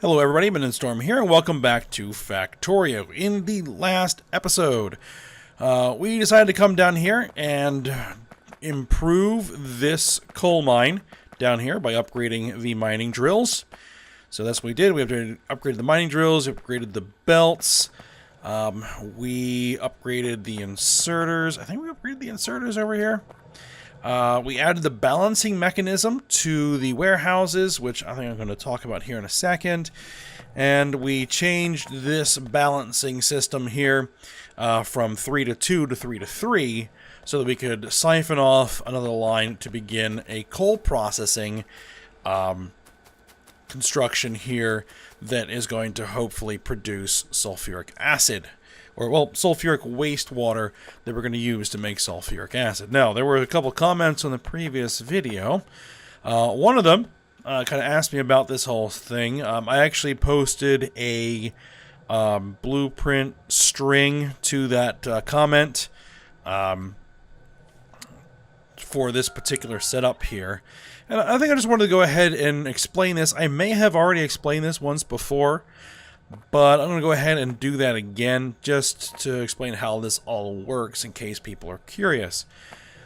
Hello everybody, Storm here, and welcome back to Factorio. In the last episode, we decided to come down here and improve this coal mine down here by upgrading the mining drills. So that's what we did. We upgraded the mining drills, we upgraded the belts, we upgraded the inserters. I think we upgraded the inserters over here. We added the balancing mechanism to the warehouses, which I think I'm going to talk about here in a second. And we changed this balancing system here from 3 to 2 to 3 to 3 so that we could siphon off another line to begin a coal processing construction here that is going to hopefully produce sulfuric acid. Or, well, sulfuric wastewater that we're going to use to make sulfuric acid. Now, there were a couple comments on the previous video. One of them kind of asked me about this whole thing. I actually posted a blueprint string to that comment for this particular setup here. And I think I just wanted to go ahead and explain this. I may have already explained this once before, but I'm going to go ahead and do that again just to explain how this all works in case people are curious.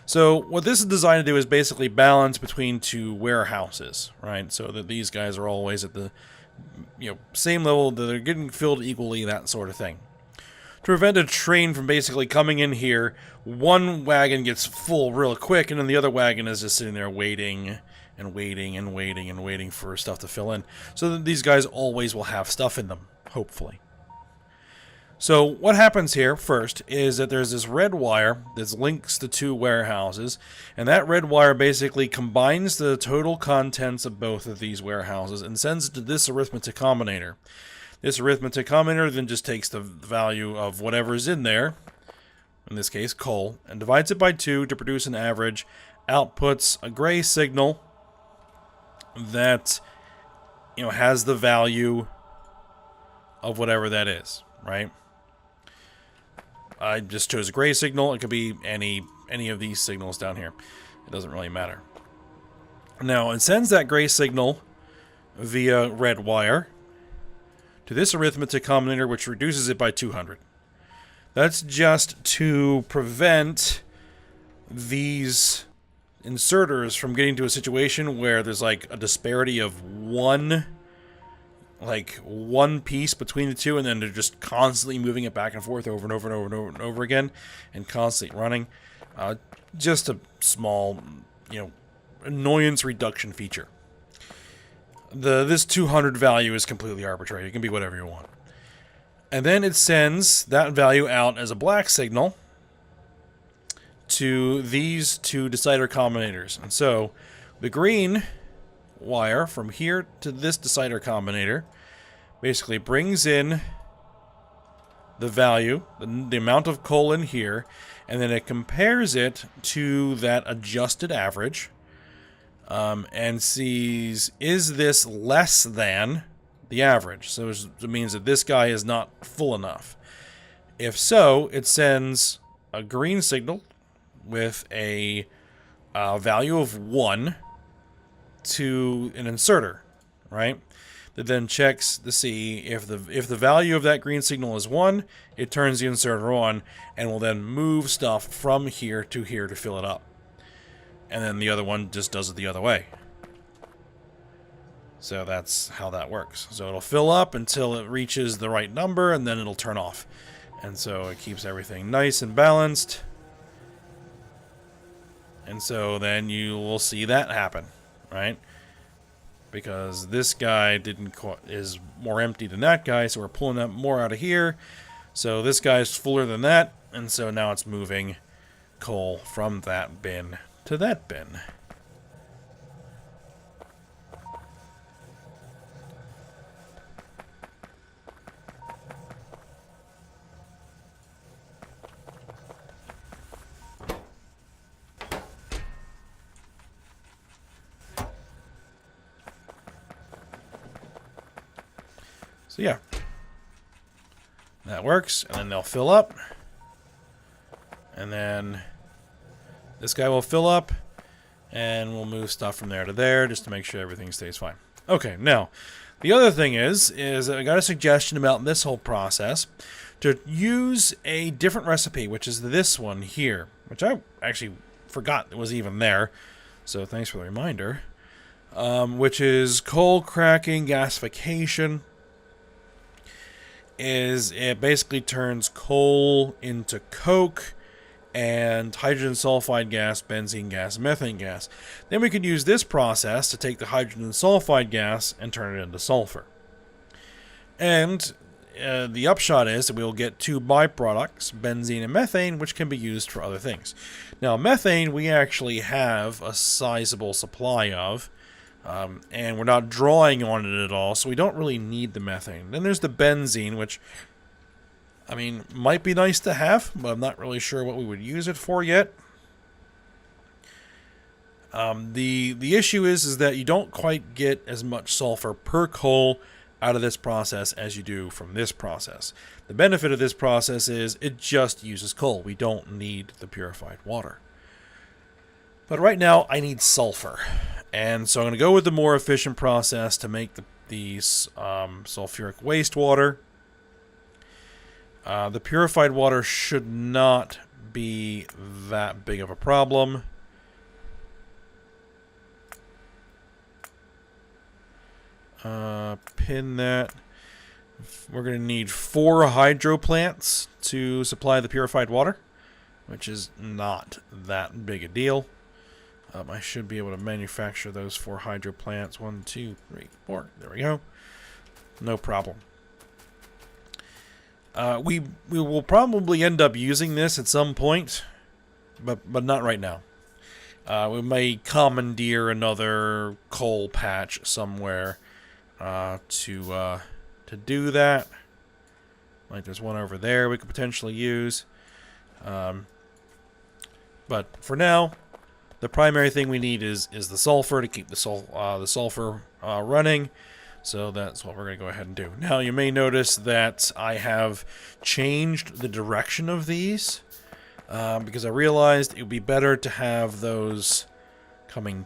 So what this is designed to do is basically balance between two warehouses, right? So that these guys are always at the same level, that they're getting filled equally, that sort of thing. To prevent a train from basically coming in here, one wagon gets full real quick, and then the other wagon is just sitting there waiting and waiting and waiting and waiting for stuff to fill in. So that these guys always will have stuff in them, hopefully. So what happens here first is that there's this red wire that links the two warehouses, and that red wire basically combines the total contents of both of these warehouses and sends it to this arithmetic combinator. This arithmetic combinator then just takes the value of whatever's in there, in this case coal, and divides it by 2 to produce an average, outputs a gray signal that has the value of whatever that is, right? I just chose a gray signal. It could be any of these signals down here. It doesn't really matter. Now, it sends that gray signal via red wire to this arithmetic combinator, which reduces it by 200. That's just to prevent these inserters from getting to a situation where there's like a disparity of one piece between the two, and then they're just constantly moving it back and forth over and over and over and over and over again, and constantly running. Just a small, annoyance reduction feature. This 200 value is completely arbitrary. It can be whatever you want. And then it sends that value out as a black signal to these two decider combinators. And so the green wire from here to this decider combinator basically brings in the value, the amount of coal in here, and then it compares it to that adjusted average and sees, is this less than the average? So it means that this guy is not full enough. If so, it sends a green signal with a value of 1 to an inserter, right? That then checks to see if the value of that green signal is 1, it turns the inserter on and will then move stuff from here to fill it up. And then the other one just does it the other way. So that's how that works. So it'll fill up until it reaches the right number, and then it'll turn off. And so it keeps everything nice and balanced. And so then you will see that happen, right? Because this guy is more empty than that guy, so we're pulling up more out of here. So this guy's fuller than that, and so now it's moving coal from that bin to that bin. So yeah, that works, and then they'll fill up, and then this guy will fill up, and we'll move stuff from there to there just to make sure everything stays fine. Okay, now, The other thing is I got a suggestion about this whole process to use a different recipe, which is this one here, which I actually forgot was even there. So thanks for the reminder. Which is coal cracking gasification. It basically turns coal into coke and hydrogen sulfide gas, benzene gas, methane gas. Then we could use this process to take the hydrogen sulfide gas and turn it into sulfur. And the upshot is that we will get two byproducts, benzene and methane, which can be used for other things. Now, methane we actually have a sizable supply of, and we're not drawing on it at all, so we don't really need the methane. Then there's the benzene, which, I mean, might be nice to have, but I'm not really sure what we would use it for yet. The issue is that you don't quite get as much sulfur per coal out of this process as you do from this process. The benefit of this process is it just uses coal. We don't need the purified water. But right now, I need sulfur. And so I'm going to go with the more efficient process to make these sulfuric wastewater. The purified water should not be that big of a problem. Pin that. We're going to need 4 hydro plants to supply the purified water, which is not that big a deal. I should be able to manufacture those 4 hydro plants. 1, 2, 3, 4. There we go. No problem. We will probably end up using this at some point, but not right now. We may commandeer another coal patch somewhere to do that. Like there's one over there we could potentially use. But for now, the primary thing we need is the sulfur to keep the sulfur running. So that's what we're going to go ahead and do. Now, you may notice that I have changed the direction of these because I realized it would be better to have those coming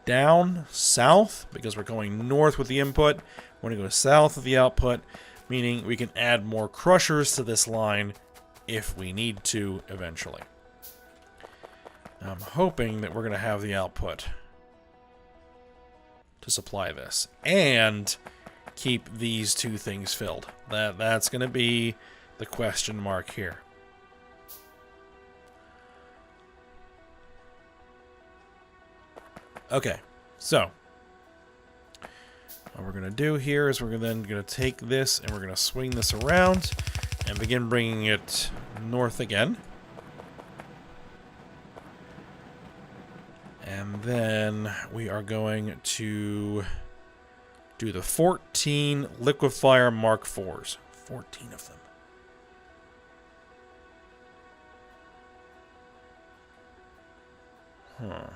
down south because we're going north with the input. We're going to go south with the output, meaning we can add more crushers to this line if we need to eventually. I'm hoping that we're going to have the output to supply this and keep these two things filled. That's going to be the question mark here. Okay, so what we're going to do here is we're then going to take this and we're going to swing this around and begin bringing it north again. And then we are going to do the 14 liquefier Mark IVs. 14 of them. Huh.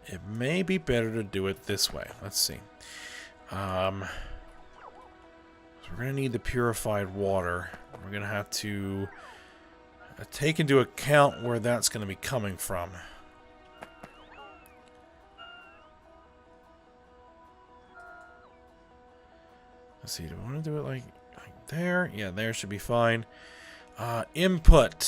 It may be better to do it this way. Let's see. So we're going to need the purified water. We're going to have to take into account where that's going to be coming from. Let's see, do I want to do it like there? Yeah, there should be fine. Input.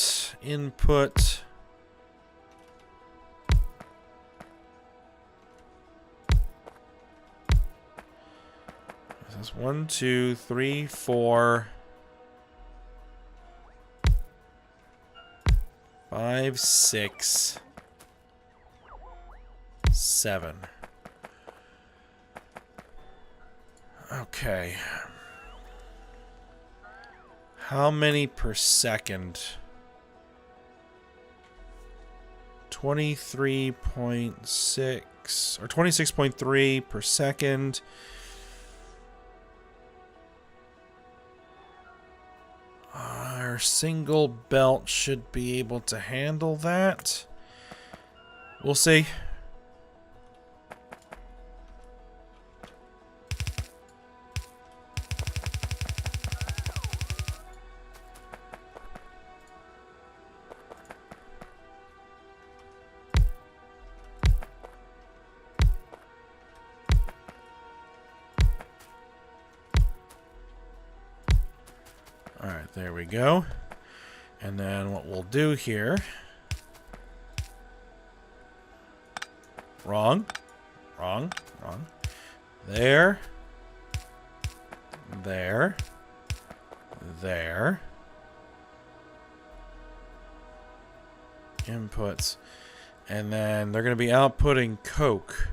This is 1, 2, 3, 4, 5, 6, 7. Okay. How many per second? 23.6 or 26.3 per second. Our single belt should be able to handle that. We'll see. There we go. And then what we'll do here... Wrong. There. Inputs. And then they're going to be outputting coke.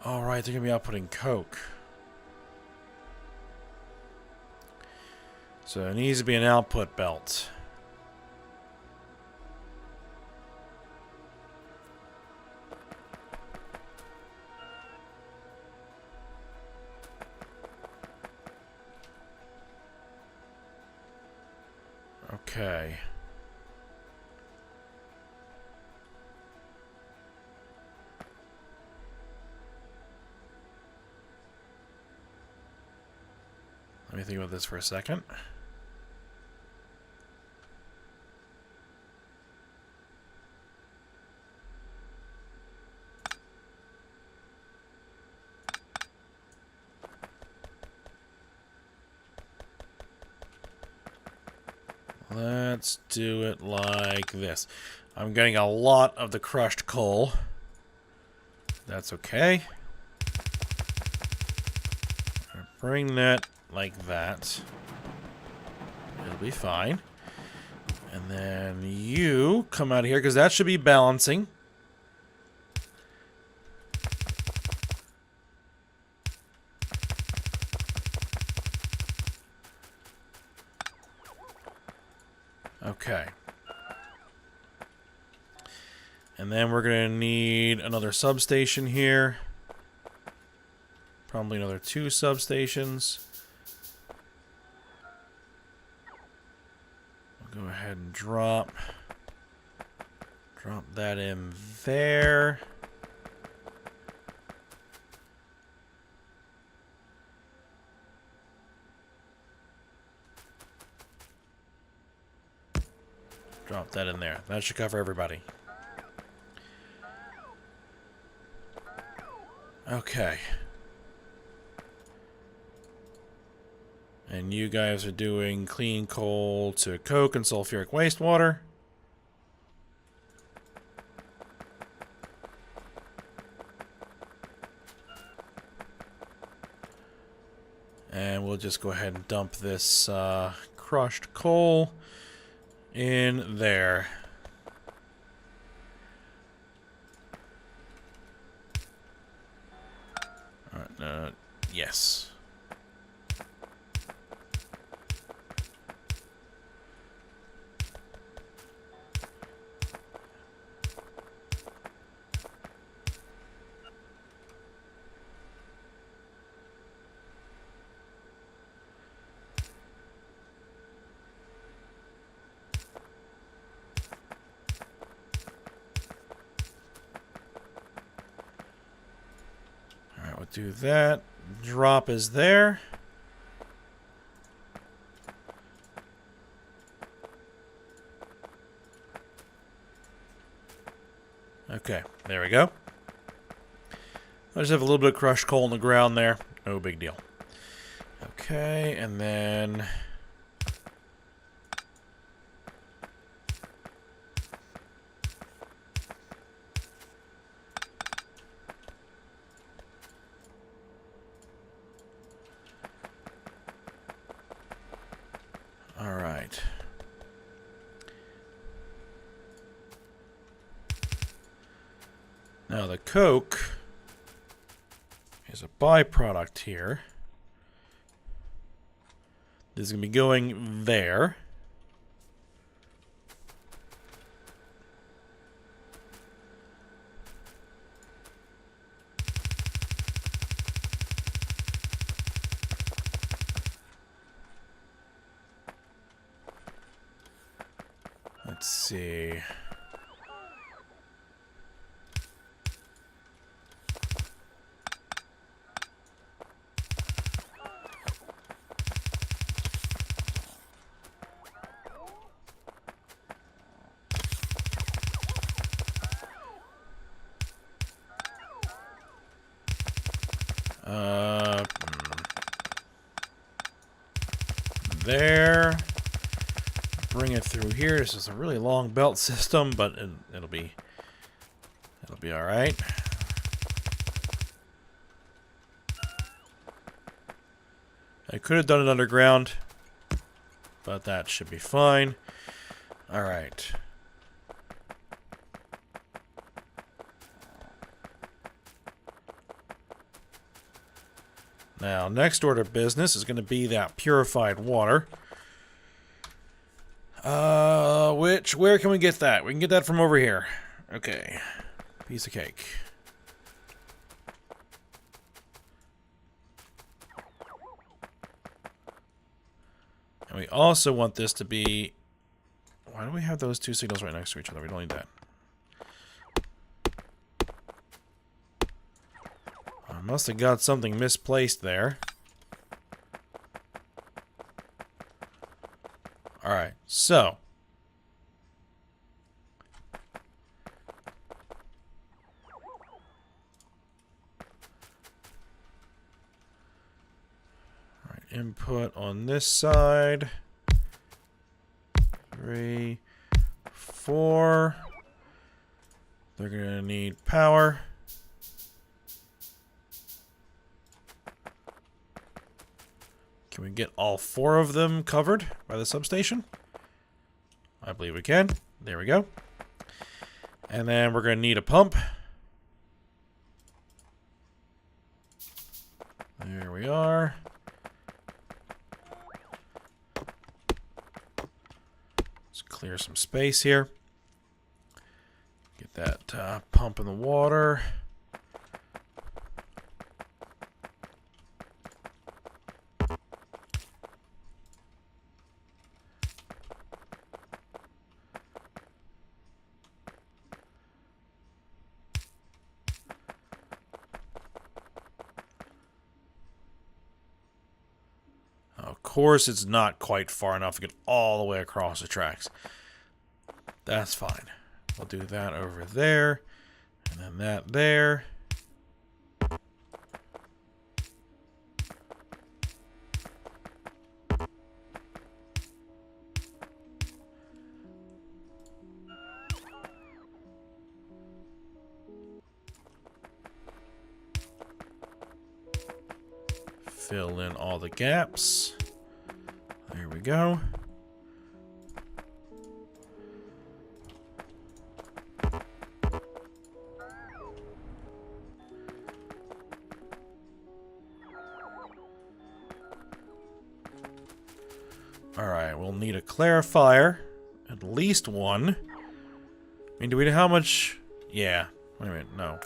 Alright, they're going to be outputting coke. So it needs to be an output belt. Okay. Let me think about this for a second. Let's do it like this. I'm getting a lot of the crushed coal. That's okay. Bring that like that. It'll be fine. And then you come out of here, because that should be balancing. Okay. And then we're going to need another substation here. Probably another 2 substations. We'll go ahead and drop that in there. Drop that in there. That should cover everybody. Okay. And you guys are doing clean coal to coke and sulfuric wastewater. And we'll just go ahead and dump this crushed coal in there. Alright, yes. Do that. Drop is there. Okay, there we go. I just have a little bit of crushed coal in the ground there. No big deal. Okay, and then... Alright. Now the coke is a byproduct here. This is going to be going there. Let's see. there. Bring it through here. This is a really long belt system, but it'll be all right. I could have done it underground, but that should be fine. All right. Now, next order of business is going to be that purified water. Where can we get that? We can get that from over here. Okay. Piece of cake. And we also want this to be... Why do we have those two signals right next to each other? We don't need that. I must have got something misplaced there. Alright, so... Alright, input on this side. 3, 4. They're gonna need power. Can we get all 4 of them covered by the substation? I believe we can. There we go. And then we're going to need a pump. There we are. Let's clear some space here. Get that pump in the water. Of course, it's not quite far enough to get all the way across the tracks. That's fine. We'll do that over there, and then that there. Fill in all the gaps. There we go. Alright, we'll need a clarifier. At least one. I mean, do we know how much? Yeah. Wait a minute, no.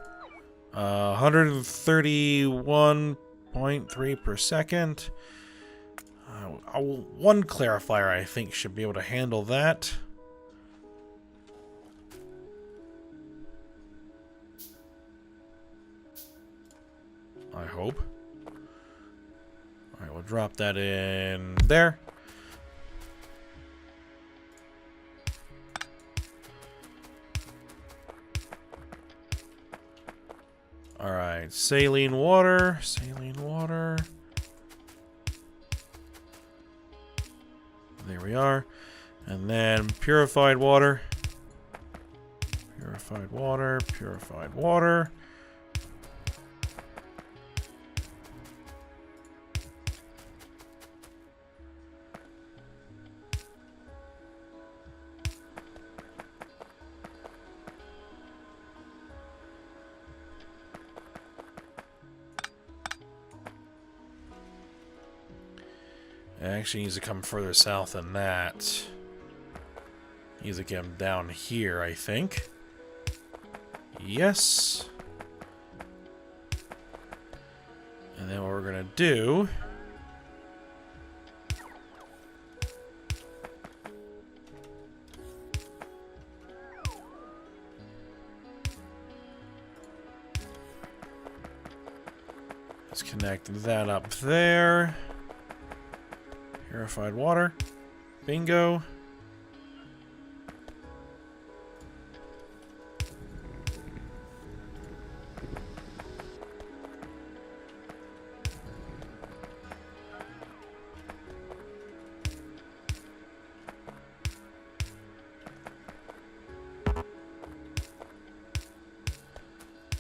131.3 per second. One clarifier, I think, should be able to handle that. I hope. Alright, we'll drop that in there. Alright, saline water. Saline water. There we are. And then purified water. Purified water. Purified water. It actually needs to come further south than that. Needs to get him down here, I think. Yes. And then what we're gonna do is connect that up there. Purified water. Bingo.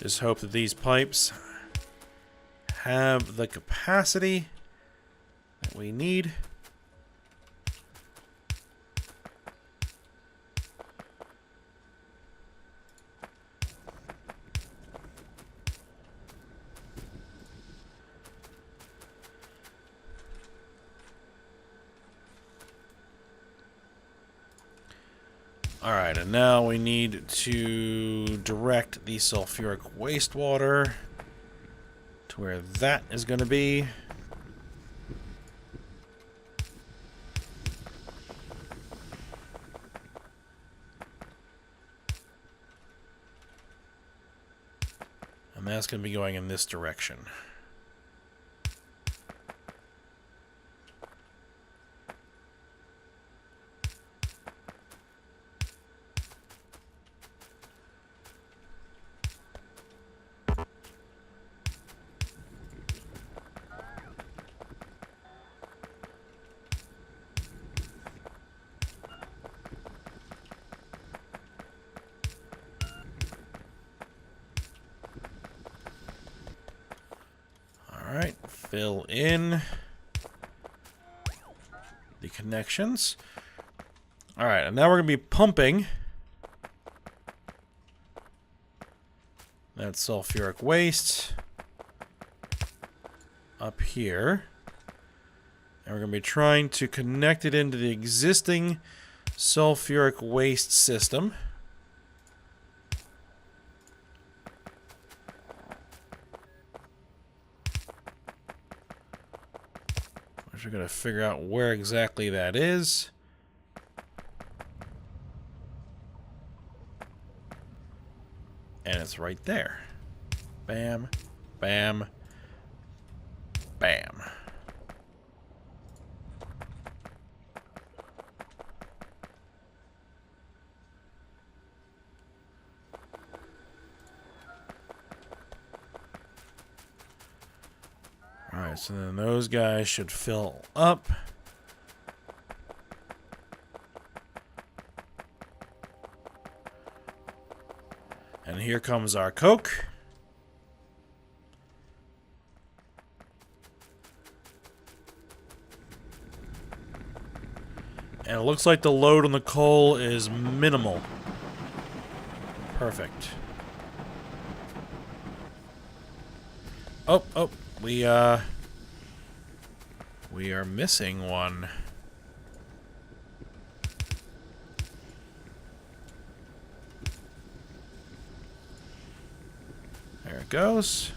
Just hope that these pipes have the capacity that we need. Alright, and now we need to direct the sulfuric wastewater to where that is going to be. And that's going to be going in this direction. Alright, fill in the connections. Alright, and now we're going to be pumping that sulfuric waste up here. And we're going to be trying to connect it into the existing sulfuric waste system. We're going to figure out where exactly that is. And it's right there. Bam, bam, bam. Alright, so then those guys should fill up. And here comes our Coke. And it looks like the load on the coal is minimal. Perfect. Oh, we are missing one. There it goes.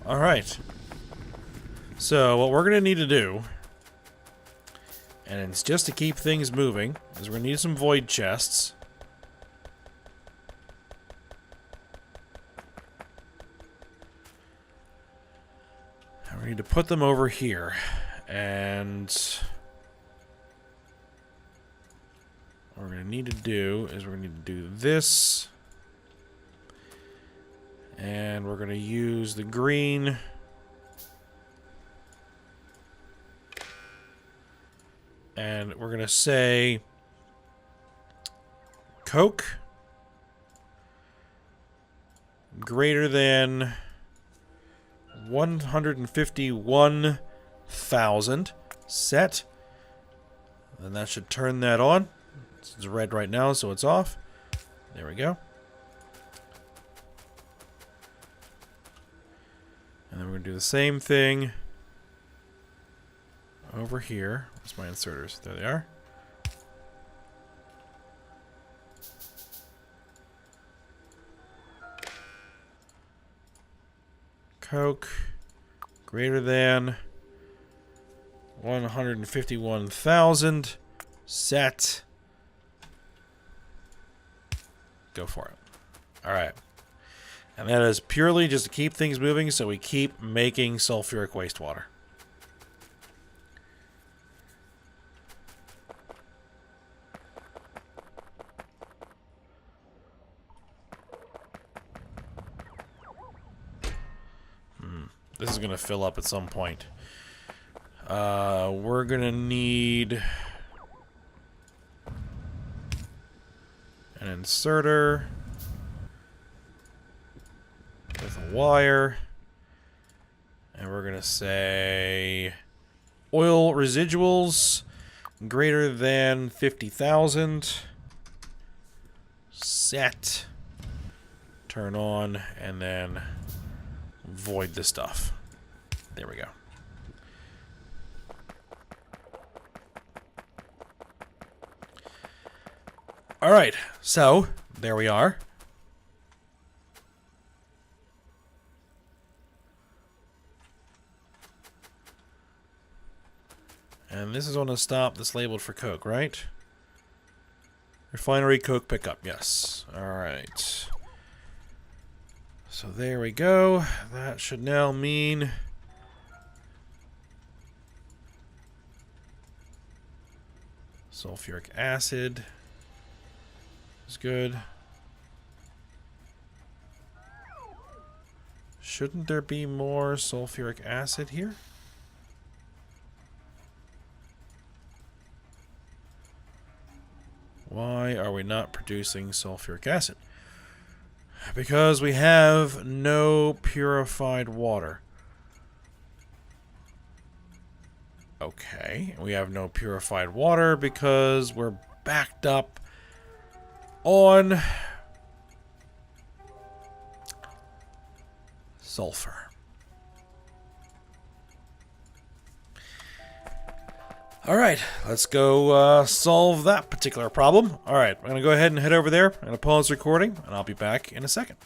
All right. So what we're going to need to do, and it's just to keep things moving, is we're going to need some void chests. And we need to put them over here. And what we're going to need to do is we're going to need to do this. And we're going to use the green. And we're going to say Coke greater than 151,000 set. Then that should turn that on. It's red right now, so it's off. There we go. And then we're going to do the same thing over here. Where's my inserters? There they are. Coke greater than 151,000 set. Go for it. All right. And that is purely just to keep things moving so we keep making sulfuric wastewater. this is going to fill up at some point. We're going to need an inserter with a wire. And we're going to say oil residuals greater than 50,000. Set. Turn on, and then void the stuff. There we go. Alright, so there we are. And this is on a stop that's labeled for Coke, right? Refinery Coke pickup, yes. Alright. So there we go. That should now mean sulfuric acid is good. Shouldn't there be more sulfuric acid here? Why are we not producing sulfuric acid? Because we have no purified water. Okay, we have no purified water because we're backed up on sulfur. Alright, let's go solve that particular problem. Alright, I'm going to go ahead and head over there. I'm going to pause recording, and I'll be back in a second.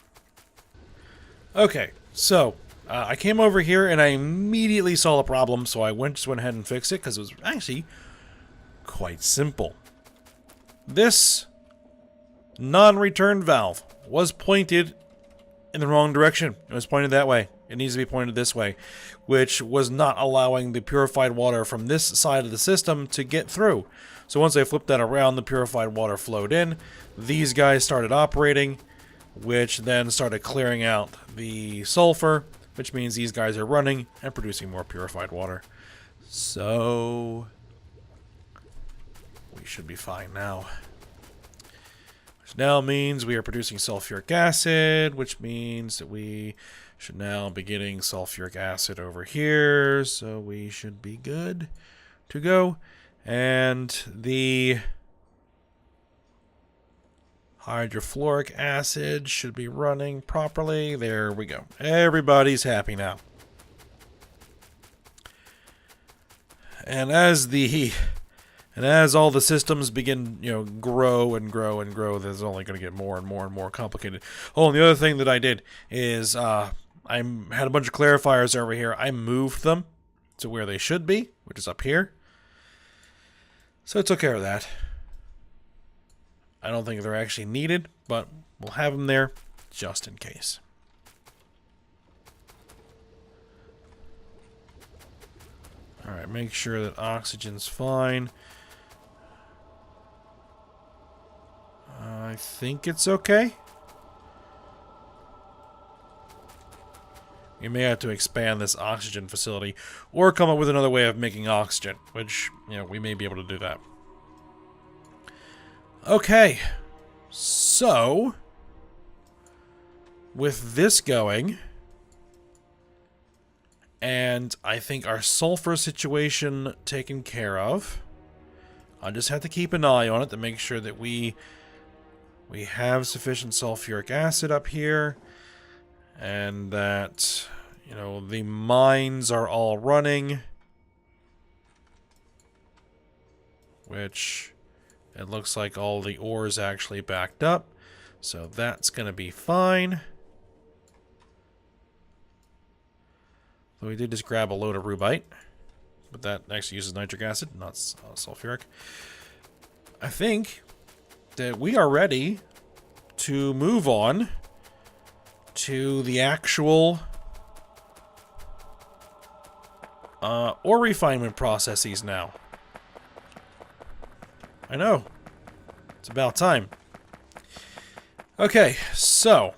Okay, so I came over here and I immediately saw the problem, so I just went ahead and fixed it because it was actually quite simple. This non-return valve was pointed in the wrong direction. It was pointed that way. It needs to be pointed this way, which was not allowing the purified water from this side of the system to get through. So once I flipped that around, the purified water flowed in. These guys started operating, which then started clearing out the sulfur, which means these guys are running and producing more purified water. So we should be fine now. Which now means we are producing sulfuric acid, which means that we should now be getting sulfuric acid over here, so we should be good to go. And the hydrofluoric acid should be running properly. There we go. Everybody's happy now. And as all the systems begin, grow and grow and grow, there's only going to get more and more and more complicated. Oh, and the other thing that I did is I had a bunch of clarifiers over here. I moved them to where they should be, which is up here. So it took care of that. I don't think they're actually needed, but we'll have them there just in case. Alright, make sure that oxygen's fine. I think it's okay. We may have to expand this oxygen facility or come up with another way of making oxygen, which, we may be able to do that. Okay, so with this going, and I think our sulfur situation taken care of, I just have to keep an eye on it to make sure that we have sufficient sulfuric acid up here, and that, the mines are all running, which it looks like all the ore is actually backed up, so that's going to be fine. So we did just grab a load of rubite, but that actually uses nitric acid, not sulfuric. I think that we are ready to move on to the actual ore refinement processes now. I know. It's about time. Okay, so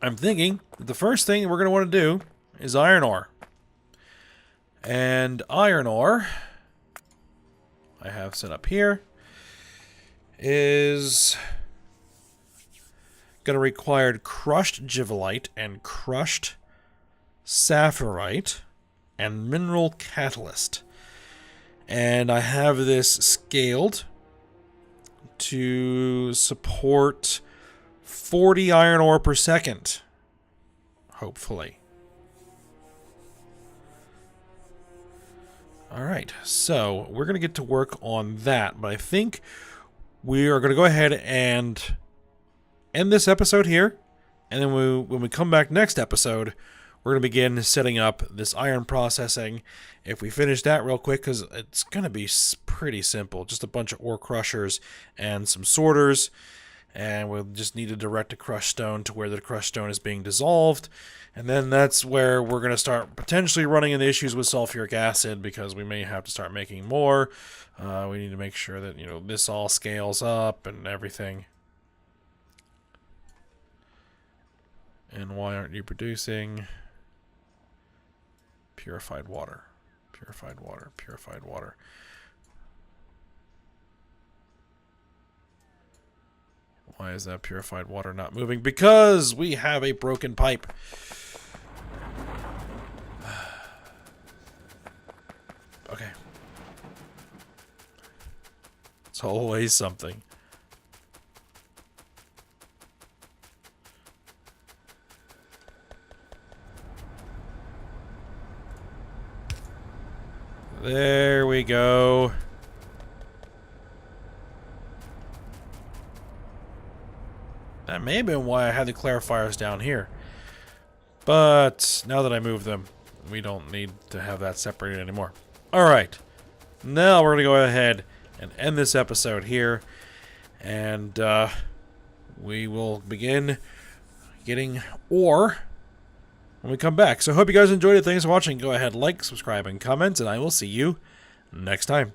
I'm thinking that the first thing we're going to want to do is iron ore. And iron ore, I have set up here, is going to require crushed givelite and crushed sapphirite and mineral catalyst. And I have this scaled to support 40 iron ore per second, hopefully. Alright, so we're going to get to work on that, but I think we are going to go ahead and end this episode here, and then when we come back next episode, we're going to begin setting up this iron processing. If we finish that real quick, because it's going to be pretty simple, just a bunch of ore crushers and some sorters, and we'll just need to direct a crushed stone to where the crushed stone is being dissolved, and then that's where we're going to start potentially running into issues with sulfuric acid, because we may have to start making more. We need to make sure that, you know, this all scales up and everything. And why aren't you producing? Purified water. Purified water. Purified water. Why is that purified water not moving? Because we have a broken pipe. Okay. It's always something. There we go. That may have been why I had the clarifiers down here. But now that I moved them, we don't need to have that separated anymore. Alright. Now we're going to go ahead and end this episode here. And we will begin getting ore when we come back. So I hope you guys enjoyed it. Thanks for watching. Go ahead, like, subscribe, and comment, and I will see you next time.